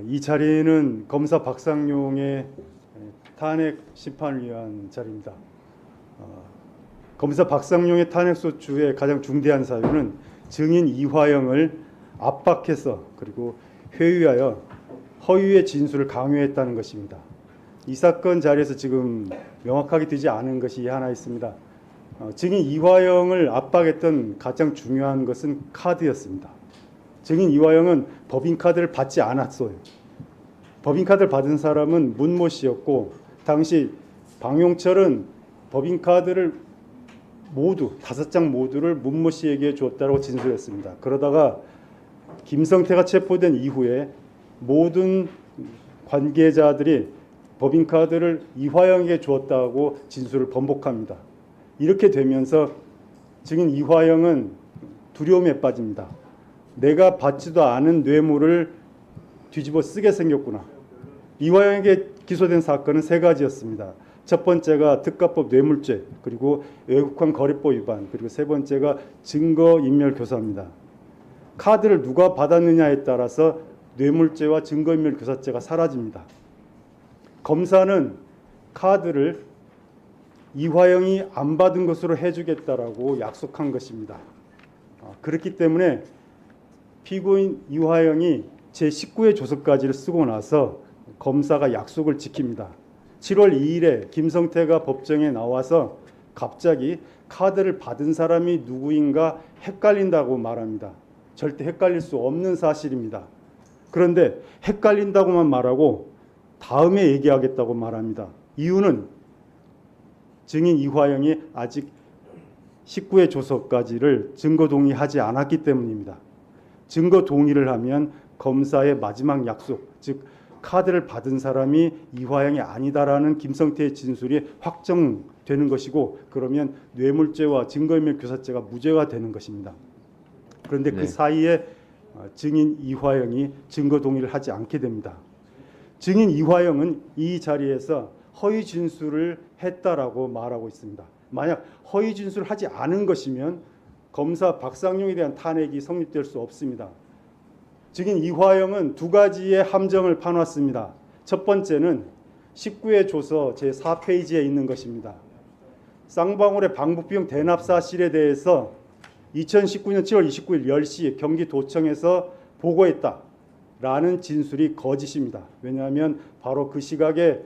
이 자리는 검사 박상용의 탄핵 심판을 위한 자리입니다. 검사 박상용의 탄핵소추의 가장 중대한 사유는 증인 이화영을 압박해서 그리고 회유하여 허위의 진술을 강요했다는 것입니다. 이 사건 자리에서 지금 명확하게 되지 않은 것이 하나 있습니다. 증인 이화영을 압박했던 가장 중요한 것은 카드였습니다. 증인 이화영은 법인카드를 받지 않았어요. 법인카드를 받은 사람은 문모 씨였고, 당시 방용철은 법인카드를 모두 5장 모두를 문모 씨에게 줬다고 진술했습니다. 그러다가 김성태가 체포된 이후에 모든 관계자들이 법인카드를 이화영에게 주었다고 진술을 번복합니다. 이렇게 되면서 증인 이화영은 두려움에 빠집니다. 내가 받지도 않은 뇌물을 뒤집어 쓰게 생겼구나. 이화영에게 기소된 사건은 3가지였습니다. 첫 번째가 특가법 뇌물죄, 그리고 외국환 거래법 위반, 그리고 세 번째가 증거인멸교사입니다. 카드를 누가 받았느냐에 따라서 뇌물죄와 증거인멸교사죄가 사라집니다. 검사는 카드를 이화영이 안 받은 것으로 해주겠다라고 약속한 것입니다. 그렇기 때문에 피고인 이화영이 제19회 조서까지를 쓰고 나서 검사가 약속을 지킵니다. 7월 2일에 김성태가 법정에 나와서 갑자기 카드를 받은 사람이 누구인가 헷갈린다고 말합니다. 절대 헷갈릴 수 없는 사실입니다. 그런데 헷갈린다고만 말하고 다음에 얘기하겠다고 말합니다. 이유는 증인 이화영이 아직 19회 조서까지를 증거 동의하지 않았기 때문입니다. 증거 동의를 하면 검사의 마지막 약속, 즉 카드를 받은 사람이 이화영이 아니다라는 김성태의 진술이 확정되는 것이고, 그러면 뇌물죄와 증거인멸교사죄가 무죄가 되는 것입니다. 그런데 그 사이에 증인 이화영이 증거 동의를 하지 않게 됩니다. 증인 이화영은 이 자리에서 허위 진술을 했다라고 말하고 있습니다. 만약 허위 진술을 하지 않은 것이면 검사 박상용에 대한 탄핵이 성립될 수 없습니다. 증인 이화영은 2가지의 함정을 파놨습니다. 첫 번째는 19회 조서 제4페이지에 있는 것입니다. 쌍방울의 방북비용 대납 사실에 대해서 2019년 7월 29일 10시 경기도청에서 보고했다라는 진술이 거짓입니다. 왜냐하면 바로 그 시각에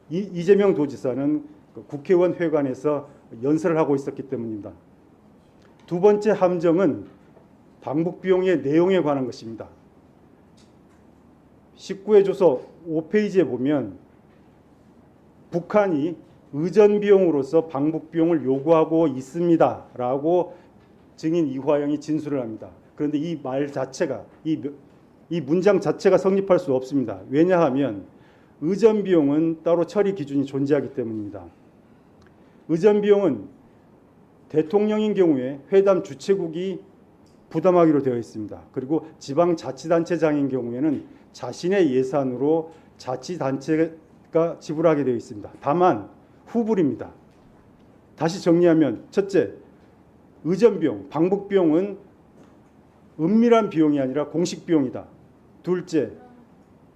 이재명 도지사는 국회의원 회관에서 연설을 하고 있었기 때문입니다. 두 번째 함정은 방북비용의 내용에 관한 것입니다. 19회 조서 5페이지에 보면 북한이 의전비용으로서 방북비용을 요구하고 있습니다 라고 증인 이화영이 진술을 합니다. 그런데 이 말 자체가, 이 문장 자체가 성립할 수 없습니다. 왜냐하면 의전비용은 따로 처리 기준이 존재하기 때문입니다. 의전비용은 대통령인 경우에 회담 주최국이 부담하기로 되어 있습니다. 그리고 지방자치단체장인 경우에는 자신의 예산으로 자치단체가 지불하게 되어 있습니다. 다만 후불입니다. 다시 정리하면, 첫째, 의전비용, 방북비용은 은밀한 비용이 아니라 공식 비용이다. 둘째,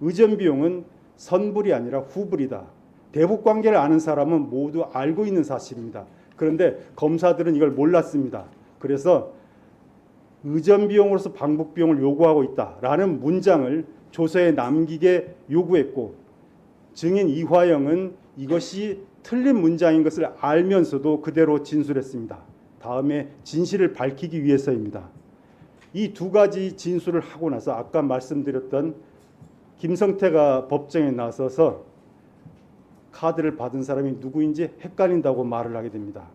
의전비용은 선불이 아니라 후불이다. 대북 관계를 아는 사람은 모두 알고 있는 사실입니다. 그런데 검사들은 이걸 몰랐습니다. 그래서 의전비용으로서 방북비용을 요구하고 있다라는 문장을 조서에 남기게 요구했고, 증인 이화영은 이것이 틀린 문장인 것을 알면서도 그대로 진술했습니다. 다음에 진실을 밝히기 위해서입니다. 이 2가지 진술을 하고 나서 아까 말씀드렸던 김성태가 법정에 나서서 카드를 받은 사람이 누구인지 헷갈린다고 말을 하게 됩니다.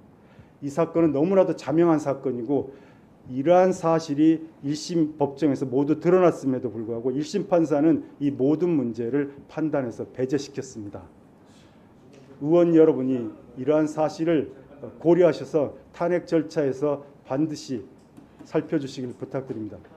이 사건은 너무나도 자명한 사건이고, 이러한 사실이 1심 법정에서 모두 드러났음에도 불구하고 1심 판사는 이 모든 문제를 판단해서 배제시켰습니다. 의원 여러분이 이러한 사실을 고려하셔서 탄핵 절차에서 반드시 살펴주시길 부탁드립니다.